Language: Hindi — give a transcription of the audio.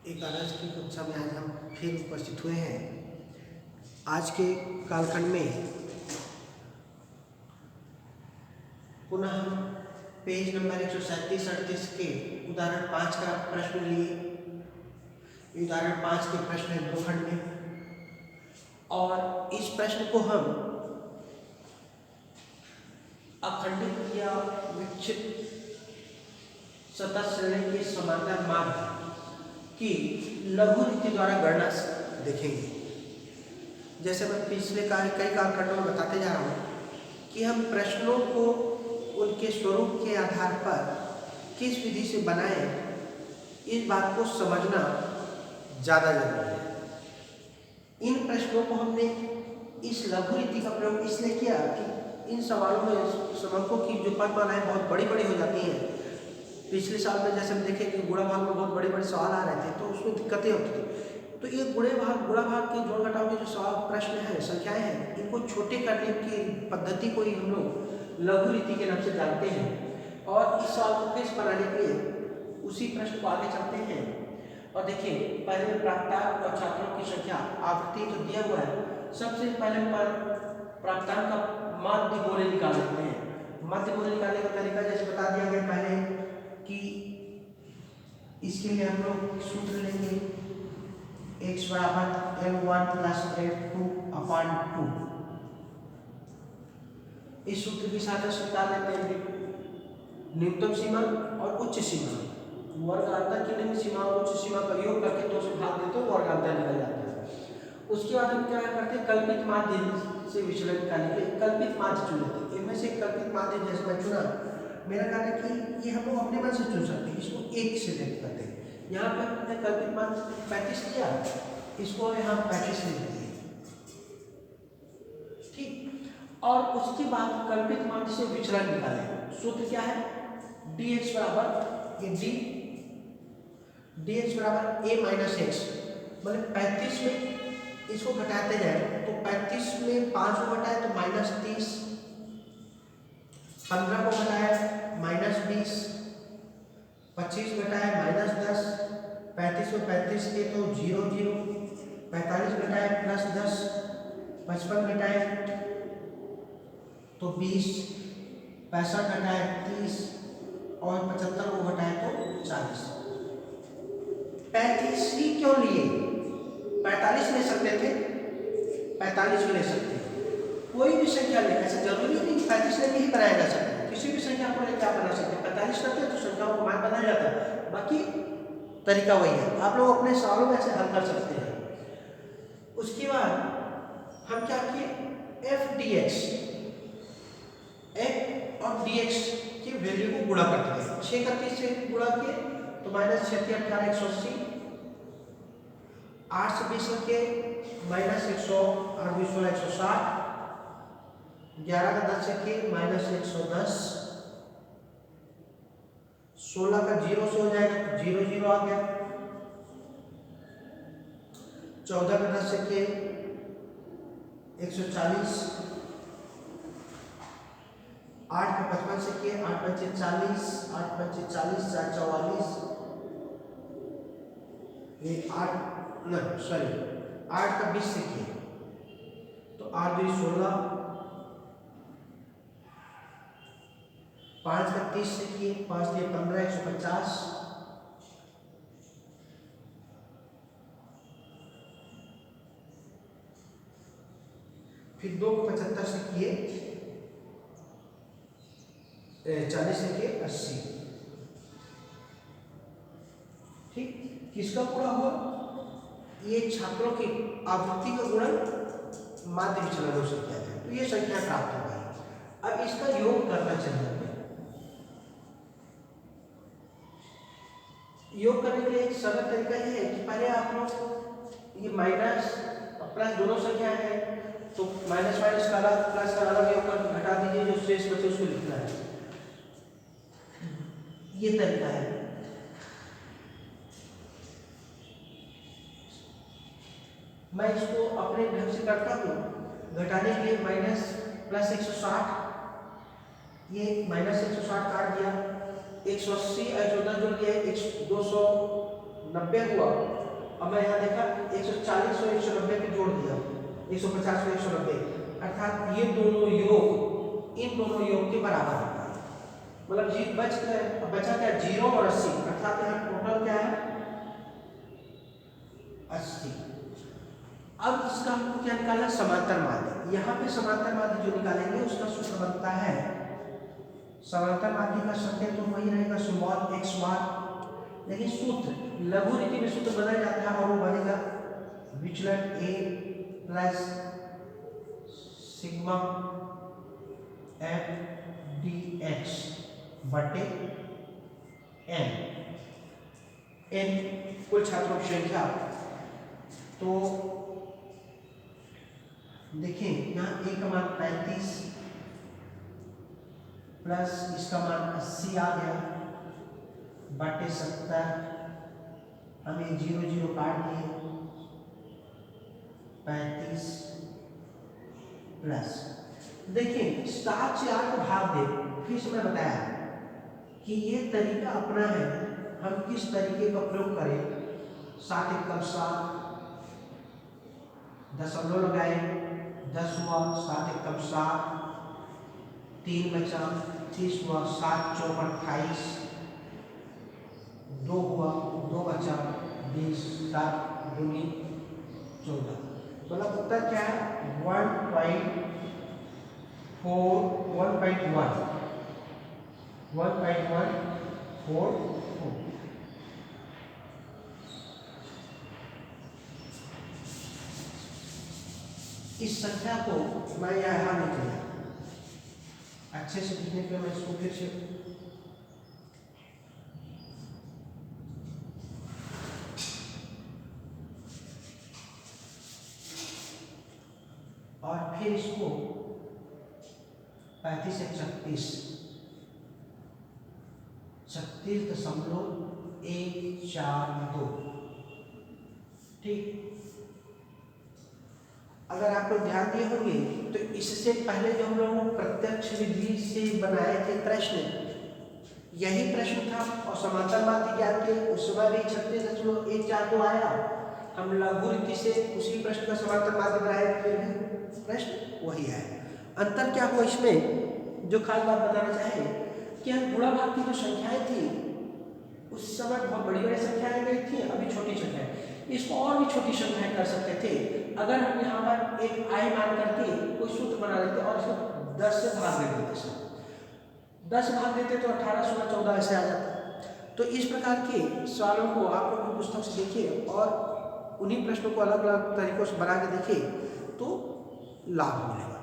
एकादश की कक्षा में आज हम फिर उपस्थित हुए हैं। आज के कालखंड में पुनः हम पेज नंबर 137-38 के उदाहरण 5 का प्रश्न लिए। उदाहरण 5 के प्रश्न है 2 खंड में, और इस प्रश्न को हम अखंडित या विक्षिप्त सतह श्रेणी के समांतर मार्ग की लघु रीति द्वारा गणना देखेंगे। जैसे मैं पिछले कई कालखंडों में बताते जा रहा हूँ कि हम प्रश्नों को उनके स्वरूप के आधार पर किस विधि से बनाएं, इस बात को समझना ज़्यादा जरूरी है। इन प्रश्नों को हमने इस लघु रीति का प्रयोग इसलिए किया कि इन सवालों में समकों की जो पदमालाएं बहुत बड़ी बड़ी हो जाती हैं। पिछले साल में जैसे हम देखें कि गुणा भाग में बहुत बड़े बड़े सवाल आ रहे थे, तो उसमें दिक्कतें होती थी। तो ये गुणा भाग के जोड़ घटाव के जो सवाल प्रश्न हैं, संख्याएं हैं, इनको छोटे करने की पद्धति को ही हम लोग लघु रीति के नाम से जानते हैं। और इस सवाल को फिर बनाने के लिए उसी प्रश्न को आगे चलते हैं। और देखिए, पहले में प्राप्तांक और छात्रों की संख्या आवृत्ति तो दिया हुआ है। सबसे पहले पर प्राप्तांक का माध्य मूल्य निकाल लेते हैं। माध्य मूल्य निकालने का तरीका जैसे बता दिया गया पहले कि इसके लिए हम लोग सूत्र लेंगे x बराबर m1 प्लस m2/2। इस सूत्र की सहायता से निकाल लेते हैं न्यूनतम सीमा और उच्च सीमा। वर्गांतर की निम्न सीमा और उच्च सीमा का योग करके 2 से भाग देते हैं, वर्गांतर निकल जाता है। उसके बाद हम क्या करते हैं, कल्पित माध्य से विचलन निकालने के लिए कल्पित माध्य चुन लेते हैं। इनमें से कल्पित माध्य जैसे मैं चुना, मेरा कहना है कि ये हम लोग अपने मन से चुन सकते हैं। इसको 1 से व्यक्त करते हैं। यहाँ पर हमने कल्पित माध्य 35 लिया, इसको यहाँ 35 ले लेते हैं, ठीक। और उसके बाद कल्पित माध्य से विचलन निकालें। सूत्र क्या है, dx बराबर ये dx बराबर a माइनस एक्स। मतलब 35 में इसको घटाते जाए तो 35 में 5 को घटाए तो -30, 15 को घटाए -20, 25 घटाए -10, 35 में 35 के तो 0 0, 45 घटाए +10, 55 घटाए तो 20, 65 घटाए 30 और 75 को घटाए तो 40। 35 ही क्यों लिए? 45 ले सकते थे, 45 भी ले सकते थे, कोई भी संख्या ले। ऐसा जरूरी नहीं कि 35 लेके ही बनाया जा सकता है। किसी भी संख्या को लेकर आप बना सकते हैं। 45 करते हैं तो संख्याओं को मान बनाया जाता है, बाकी तरीका वही है। आप लोग अपने सवालों में ऐसे हल कर सकते हैं। उसके बाद हम क्या किए, f dx, f और dx की वैल्यू को गुणा करते हैं। 6 का 30 से गुणा किए तो -6 × 18 180, 8 से 20 के -100 और 20 160, 11 का 10 के -110, 16 का 0 से हो जाएगा तो 0 0 आ गया, 14 का 10 के 140, 8 का 55 से के 8 × 5 = 40, 8 × 5 = 40, 4 × 44, ये 8 का 20 से के तो 8 × 2 = 16, 5 का 30 से के 5 × 15 150, फिर 2 को 75 से किए 40 से के 80, ठीक। किसका गुणा हुआ, ये छात्रों की आवृत्ति का गुणन माध्य विचलनों से किया जाए तो ये संख्या प्राप्त हो गई। अब इसका योग करना चाहिए। योग करने के लिए एक सरल तरीका ये है कि पहले आप लोग ये माइनस और प्लस दोनों संख्या है तो माइनस माइनस का अलग, प्लस का अलग योग कर घटा दीजिए, जो शेष बचे उसको लिखना है। ये तरीका है। मैं इसको अपने ढंग से करता हूँ। घटाने के लिए -+160, ये -160 काट दिया, 180 14 जोड़ दिया 290 90 हुआ, अब मैं यहाँ देखा 140 और 190 पे जोड़ दिया, 150 और 190, अर्थात ये दोनों योग इन दोनों योग के बराबर होगा। मतलब जी बचा क्या 0 और 80, अर्थात यहाँ टोटल क्या है 80। अब इसका हमको क्या निकालना, समांतर माध्य। यहाँ पे समांतर माध्य जो निकालेंगे उसका सूत्र बनता है, समांतर माध्य का संकेत तो वही रहेगा स्मॉल एक्स बार, लेकिन सूत्र लघु रीति में सूत्र बदल जाता है और वो बनेगा विचलन a plus sigma f d x बटे एन। एन कुल छात्रों की संख्या। तो देखिए यहाँ ए का मान 35 प्लस इसका मान 80 आ गया बटे 70, हमें 0 0 काट दिए, 35 प्लस देखिए 7 से 8 को भाग दे। फिर से मैं बताया कि ये तरीका अपना है, हम किस तरीके का प्रयोग करें। 7 एकम 7, दशमलव लगाए 10 हुआ, 7 एकम 7, 3 बचा 30 हुआ, 7 चौपन 28, 2 हुआ 2 बचा 20, 7 दूनी 14। मतलब उत्तर क्या है 1.1 1.144। इस संख्या को मैं यहाँ लिख लिया, अच्छे से लिखने के लिए मैं इसको फिर से और फिर इसको 35 से 36.142। ठीक, अगर आप लोग ध्यान दिए होंगे तो इससे पहले जो हम लोग प्रत्यक्ष विधि से बनाए थे प्रश्न, यही प्रश्न था और समांतर माध्य ज्ञान के उस समय भी 36.142 आया। हम लघु रीति से उसी प्रश्न का समांतर माध्य बनाए, फिर भी प्रश्न वही आया। अंतर क्या हुआ इसमें, जो खास बात बताना चाहे कि हम गुणा भाग की जो संख्याएं थी उस समय बहुत बड़ी बड़ी संख्याएं गई थी, अभी छोटी संख्याएं, इसको और भी छोटी संख्याएं कर सकते थे अगर हम यहाँ पर एक आई मान करके कोई सूत्र बना लेते और इसको 10 से भाग दे देते। सब 10 भाग देते तो 18, 16, 14 ऐसे आ जाता। तो इस प्रकार के सवालों को आप लोग पुस्तक से देखिए और उन्हीं प्रश्नों को अलग अलग तरीकों से बना के देखिए तो लाभ मिलेगा।